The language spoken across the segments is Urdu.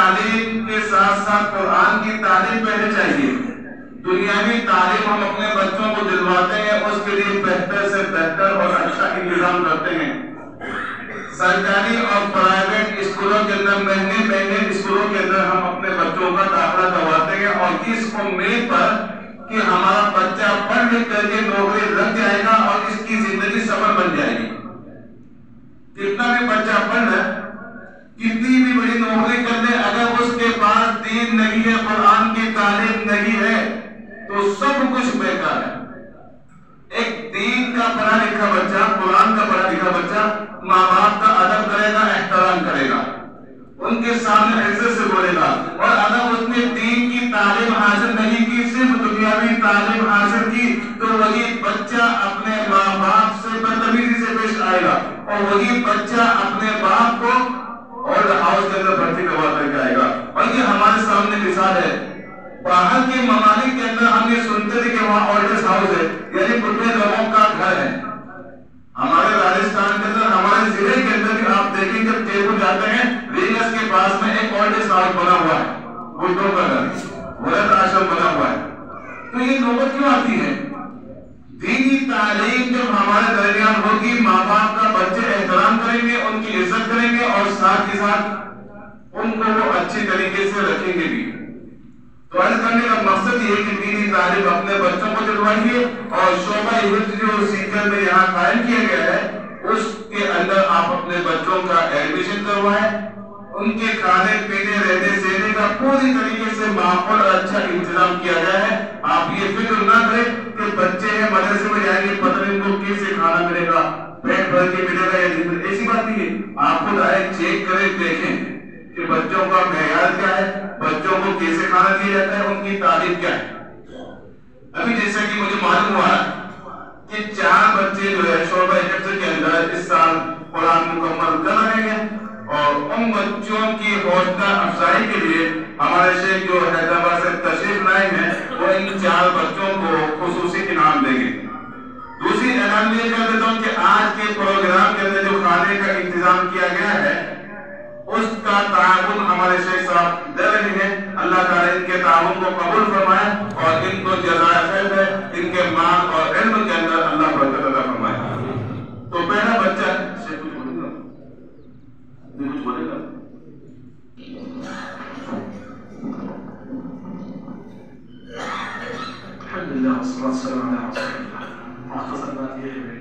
تعلیم کے ساتھ ساتھ قرآن کی تعلیم پہلے چاہیے. دنیاوی تعلیم ہم اپنے بچوں کو دلواتے ہیں، اس کے لیے بہتر سے بہتر اور اچھا انتظام کرتے ہیں. سرکاری اور پرائیویٹ اسکولوں کے اندر مہنگے اسکولوں کے اندر ہم اپنے بچوں کا داخلہ کرواتے ہیں، اور اس امید پر کہ ہمارا بچہ پڑھ لکھ کر کے نوکری لگ جائے گا اور اس کی زندگی سفل بن جائے گی. کتنا بھی بچہ پڑھ لے، کتنی بھی بڑی نوکری کر لے، اگر اس کے پاس دین نہیں ہے، قرآن کی تعلیم نہیں ہے، تو سب کچھ بیکار ہے. ایک دین کا پڑھا لکھا بچہ، قرآن کا پڑھا لکھا بچہ ماں باپ کا ادب کرے گا، احترام کرے گا، ان کے سامنے عزت سے بولے گا. اور اگر اس نے دین کی تعلیم حاصل نہیں کی، صرف دنیاوی تعلیم حاصل کی، تو وہی بچہ اپنے ماں باپ سے بدتمیزی سے پیش آئے گا، اور وہی بچہ اپنے باپ کو اولڈ ہاؤس کے اندر بھرتی کروا کر کے آئے گا. اور یہ ہمارے سامنے مثال ہے. باہر کے ممالک کے اندر ہم یہ سنتے تھے کہ وہاں اولڈ ہاؤس ہے، یعنی بڑھے لوگوں کا گھر ہے. ہمارے راجستھان کے اندر، ہمارے ضلع کے اندر بھی آپ دیکھیں جب جیپور جاتے ہیں، ریلس کے پاس میں ایک اولڈ ہاؤس بنا ہوا ہے، بڈھوں کا گھر، ورد آشرم بنا ہوا ہے. تو یہ نوبت کیوں آتی ہے؟ دینی تعلیم جب ہمارے درمیان ہوگی، ماں باپ کا بچے احترام کریں گے، ان کی عزت کریں گے، اور ساتھ ہی ساتھ ان کو وہ اچھی طریقے سے رکھیں گے بھی. تو عرض کرنے کا مقصد یہ ہے کہ دینی تعلیم اپنے بچوں کو دلوائیے، اور شعبہ حفظ جو سیکر میں یہاں قائم کیا گیا ہے، اس کے اندر آپ اپنے بچوں کا ایڈمیشن کروائیں. ان کے کھانے پینے رہنے سہنے کا پوری طریقے سے ماحول اور اچھا انتظام کیا گیا ہے. آپ یہ فکر نہ کریں کہ بچے ہیں مدرسے میں جائیں گے، پتہ نہیں ان کو کیسے کھانا ملے گا، پیٹ بھر کے ملے گا یا نہیں ملے گا. ایسی بات نہیں ہے. آپ خود آئے، چیک کریں، دیکھیں کہ بچوں کا معیار کیا ہے، بچوں کو کیسے کھانا دیا جاتا ہے، ان کی تعلیم کیا ہے. ابھی جیسا کہ مجھے معلوم ہوا کہ 4 بچے جو ہے شعبہ حفظ کے اندر اس سال قرآن مکمل کر رہے ہیں، اور ان بچوں کی حوصلہ افزائی کے لیے ہمارے شیخ جو حیدرآباد سے تشریف لائے ہیں، وہ ان 4 بچوں کو خصوصی انعام دیں گے. دوسری اعلان یہ کر دیتا ہوں کہ آج کے پروگرام کے اندر جو کھانے کا انتظام کیا گیا ہے، اس کا تعاون ہمارے شیخ صاحب دے رہے ہیں. اللہ تعالیٰ ان کے تعاون کو قبول فرمائے، اور ان کو جزائے خیر دے، ان کے مال اور علم کے اندر اللہ برکت عطا فرمائے. تو پہلا بچہ شیخ کچھ بولے گا؟ کچھ بولے گا؟ الحمدللہ والصلاة والسلام علی رسول اللہ. مختصر بات یہ ہے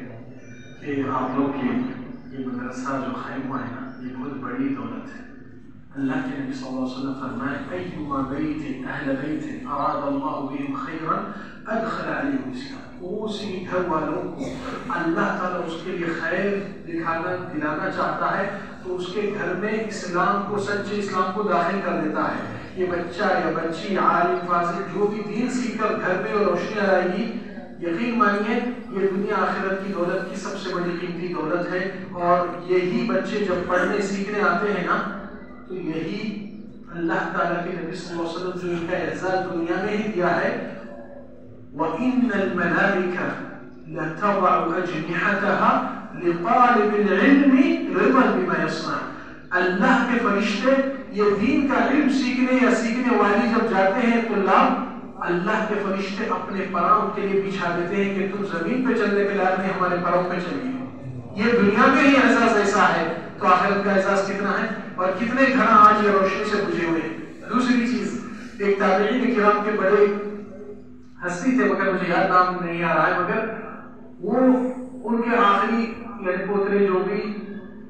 کہ آپ لوگ کی یہ مدرسہ جو قائم ہوا ہے نا، یہ بہت بڑی دولت ہے. اللہ کے نبی صلی اللہ علیہ وسلم فرمائے ایما بیت اہل بیت اراد اللہ بهم خیرا ادخل علیہ الاسلام. اسی گھر والوں کو اللہ تعالیٰ اس کے لیے خیر دلانا چاہتا ہے تو اس کے گھر میں اسلام کو، سچے اسلام کو داخل کر دیتا ہے. یہ بچہ یا بچی عالم فاضل جو بھی دین سیکھ کر گھر میں روشنی لائے گی، یقین مانیے یہ دنیا آخرت کی دولت کی سب سے بڑی قیمتی دولت ہے. اور یہی بچے جب پڑھنے سیکھنے آتے ہیں نا، تو یہی اللہ تعالیٰ کے نبی صلی اللہ علیہ وسلم جو ان کا اعزاز دنیا میں ہی دیا ہے. وَإِنَّ الْمَلَائِكَةَ لَتَضَعُ أَجْنِحَتَهَا لِطَالِبِ الْعِلْمِ رِضًا بِمَا يَصْنَعُ. اللہ کے فرشتے یہ دین کا علم سیکھنے یا سیکھنے والے جب جاتے ہیں طلاب، اللہ کے فرشتے اپنے پاؤں کے لیے بچھا دیتے ہیں کہ تم زمین پہ چلنے کے لائق نہیں، ہمارے پاؤں پہ چلیے. یہ دنیا میں ہی احساس ایسا ہے، تو آخرت کا احساس کتنا ہے، اور کتنے گھر آج یہ روشنی سے بجھے ہوئے ہیں. دوسری چیز، ایک تابعین کرام کے بڑے ہستی تھے، مگر مجھے یاد نام نہیں آ رہا ہے، مگر وہ ان کے آخری یعنی پوترے جو بھی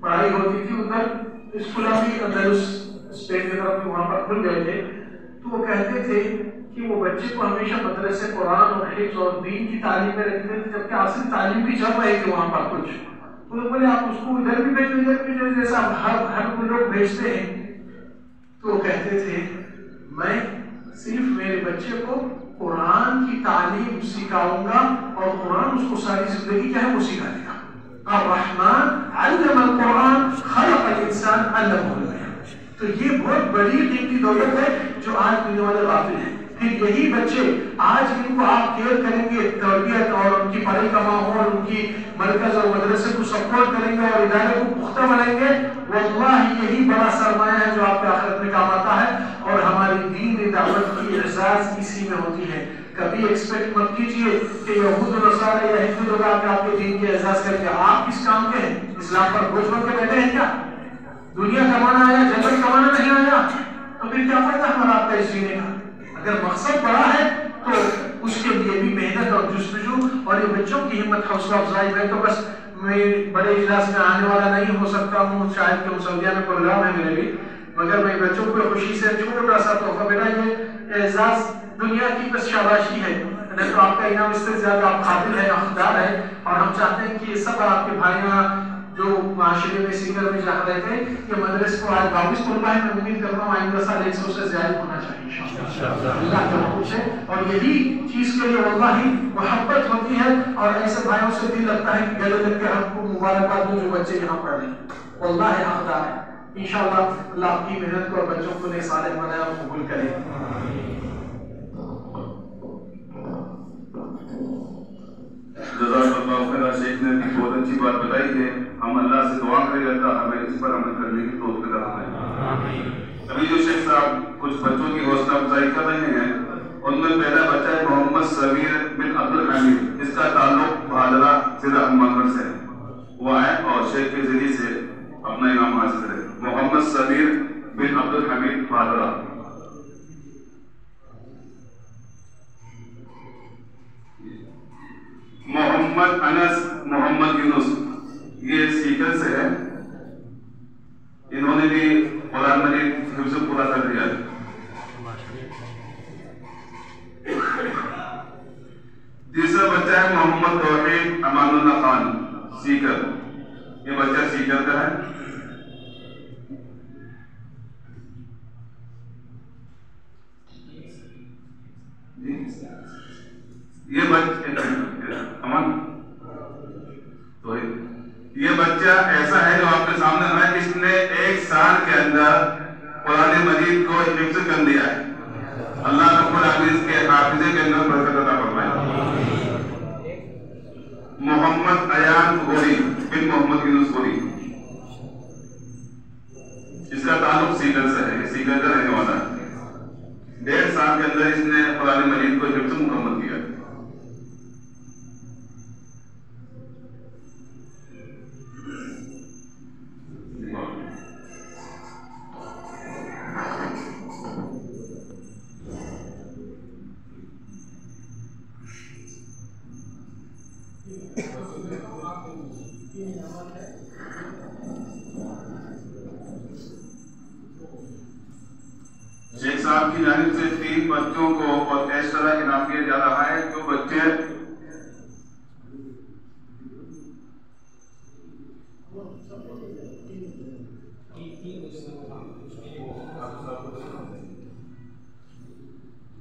پڑھائی ہوتی تھی ادھر اسکولامی اندلس اسپین کی طرف وہاں پر کھل گئے تھے. تو وہ کہتے تھے کہ وہ بچے کو ہمیشہ مدرسے قرآن اور حفظ اور دین کی تعلیم میں رکھتے تھے، جبکہ اصل تعلیم بھی چل رہی تھی وہاں پر کچھ. تو لوگ بولے آپ اس کو ادھر بھی بھیجو ادھر بھی بھیجو، جیسا ہر لوگ بھیجتے ہیں. تو وہ کہتے تھے میں صرف میرے بچے کو قرآن کی تعلیم سکھاؤں گا، اور قرآن اس کو ساری زندگی کیا ہے وہ سکھا دے گا. الرحمن علم القرآن خلق الانسان علمہ البیان. تو یہ بہت بڑی قیمتی دولت ہے جو آج دنیا والے غافل ہیں. پھر یہی بچے آج ان کو آپ کیئر کریں گے، تربیت اور ان کی پڑھائی کا ماحول، ان کی مرکز اور مدرسے کو سپورٹ کریں گے اور ادارے کو پختہ بنائیں گے، واللہ یہی بڑا سرمایہ ہے جو آپ کے آخرت میں کام آتا ہے. اعزاز اسی میں ہوتی ہے. کبھی ایکسپیکٹ مت کیجئے کہ یہود و نصارہ یا ہندو لوگ آ کے آپ کے دین کے اعزاز کر کے آپ کس کام کے ہیں؟ اسلام پر بوجھ بن کے بیٹھے ہیں کیا؟ دنیا کمانا آیا، جنت کمانا نہیں آیا، تو پھر کیا فائدہ ہمارا آپ کا اس جینے کا؟ اگر مقصد بڑا ہے تو اس کے لیے بھی محنت اور جستجو، اور یہ بچوں کی ہمت حوصلہ افزائی. میں تو بس میں بڑے اجلاس میں آنے والا نہیں ہو سکتا ہوں، شاید کہ مسلمہ میں پروگرام ہے میرے بھی، مگر میں بچوں کو خوشی سے چھوٹا سا تحفہ، بیٹا یہ اعزاز دنیا کی بس شاباشی ہے، نہیں تو آپ کا انعام اس سے زیادہ آپ قابل ہے، حقدار ہے. اور ہم چاہتے ہیں کہ یہ سب آپ کے بھائیاں جو معاشرے میں سینگر میں جہاں رہتے ہیں کہ مدرس کو آج 22 طلبہ ہے، میں امید کرتا ہوں آئندہ سال 100 سے زیادہ ہونا چاہیے انشاءاللہ. اللہ کا خوش ہے، اور یہی چیز کے لیے واللہ ہی محبت ہوتی ہے، اور ایسے بھائیوں سے دل لگتا ہے کہ گلے لگ کے ہم کو مبارکباد دوں جو بچے یہاں پڑھ رہے ہیں، واللہ حقدار ہے. انشاءاللہ اللہ آپ کی محنت کو اور بچوں کو نیک صالح بنائے اور قبول کرے. جزاک اللہ خیر. شیخ نے بھی بہت اچھی بات بتائی ہے. ہم اللہ سے دعا کریں اللہ ہمیں اس پر عمل کرنے کی توفیق عطا فرمائے. ابھی جو شیخ صاحب کچھ بچوں کی حوصلہ افزائی کر رہے ہیں، ان میں پہلا بچہ ہے محمد سمیر بن عبد الحمید. اس کا تعلق بھادرہ ضلع ہنومانگڑھ سے ہے. وہ آئے اور شیخ کے ذریعے سے اپنا انعام حاصل کرے. محمد سمیر بن عبد الحمید بھادرہ. محمد انس محمد یونس، یہ سیکر سے ہے. انہوں نے بھی قرآن مجید حفظ پورا کر دیا. تیسرا بچہ ہے محمد توحید امان اللہ خان سیکر. یہ بچہ سیکر کا ہے. یہ بچہ ایسا ہے جو آپ کے سامنے ہے، اس نے 1 سال کے اندر قرآن مجید کو حفظ کر دیا ہے. اللہ رب العالمین اس کے حافظے کے اندر برکت عطا فرمائے. محمد ایان غوری بن محمد یونس غوری، اس کا تعلق سیکر سے ہے. یہ سیکر کا رہنے والا ہے. 1.5 سال کے اندر اس نے قرآن مجید کو حفظ مکمل کیا. شیخ صاحب کی جانب سے 3 بچوں کو اور اس طرح انعام دیا جا رہا ہے. جو بچے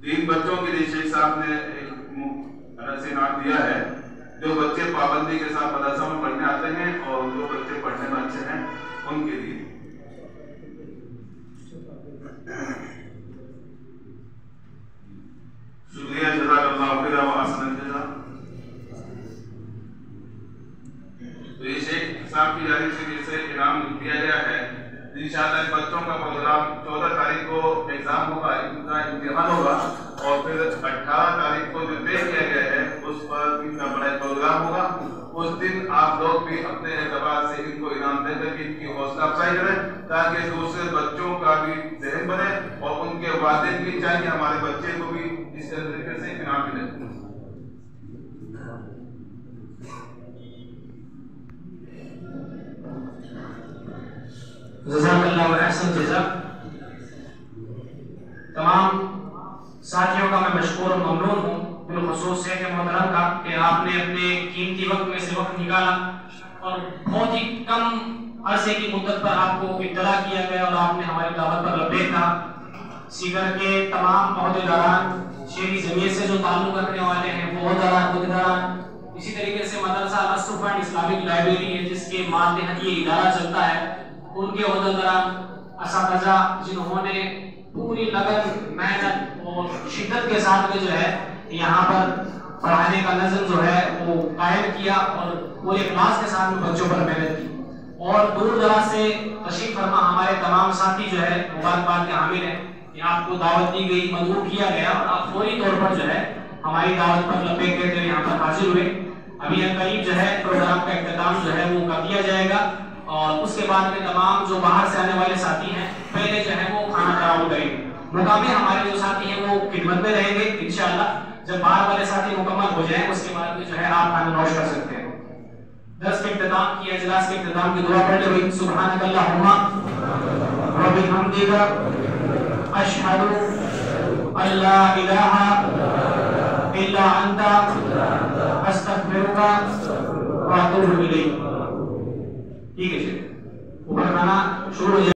3 بچوں کے لیے شیخ صاحب نے ایک الگ سے انعام دیا ہے. جو بچے پابندی کے ساتھ مدرسہ میں پڑھنے آتے ہیں اور جو بچے پڑھنے میں اچھے ہیں ان کے لیے. شکریہ. جزاک اللہ خیر و احسن الجزاء. تو یہ شیخ صاحب کی جانب سے جسے انعام دیا گیا ہے، انشاءاللہ بچوں کا پروگرام 14 تاریخ کو ایگزام ہوگا، ان کا امتحان ہوگا، اور پھر 18 تاریخ کو جو طے کیا گیا ہے اس پر ان کا بڑا پروگرام ہوگا. اس دن آپ لوگ بھی اپنے اعتبار سے ان کو انعام دے کر ان کی حوصلہ افزائی کریں تاکہ دوسرے بچوں کا بھی ذہن بنے اور ان کے والدین بھی چاہیے ہمارے بچے کو بھی اس طریقے سے انعام ملے. جزاک اللہ احسن جزا. تمام ساتھیوں کا میں مشکور و ممنون ہوں، بالخصوص شیخ محترم کا کہ آپ نے اپنے قیمتی وقت میں سے وقت نکالا اور بہت ہی کم عرصے کی مدت پر آپ کو اطلاع کیا گیا اور آپ نے ہماری دعوت پر لبیک کہا. سیگر کے تمام عہدیداران، شہری ضمیر سے جو تعلق رکھنے والے ہیں وہ عہدیداران، اسی طریقے سے مدرسہ الاسطوفہ اسلامک لائبریری ہے جس کے ماتحت یہ ادارہ چلتا ہے، ان کے عہدیداران، اساتذہ جنہوں نے پوری لگن، محنت اور شدت کے ساتھ میں جو ہے یہاں پر پڑھانے کا نظم جو ہے وہ قائم کیا اور پورے اخلاص کے ساتھ میں بچوں پر محنت کی. اور دور دراز سے تشریف فرما ہمارے تمام ساتھی جو ہے مبارکباد کے حامل ہیں. کہ آپ کو دعوت دی گئی، مدعو کیا گیا اور آپ فوری طور پر جو ہے ہماری دعوت پر لبیک کہتے ہوئے یہاں پر حاضر ہوئے۔ ابھی قریب جو ہے پروگرام کا اختتام جو ہے وہ کر دیا جائے گا، اور اس کے بعد میں تمام جو باہر سے آنے والے ساتھی ہیں پہلے جو ہے وہ کھانا تناول کریں گے۔ مقامی ہمارے جو ساتھی ہیں وہ خدمت میں رہیں گے انشاءاللہ۔ جب باہر والے ساتھی مکمل ہو جائیں اس کے بعد میں جو ہے آپ کھانا نوش کر سکتے ہیں۔ درس کے اختتام کی، اجلاس کے اختتام کی دعا پڑھتے ہوئے سبحانک اللہم و بحمدک اشہد ان لا الہ الا انت استغفرک و اتوب الیک۔ ٹھیک ہے، اوپر کھانا شروع ہو جائے۔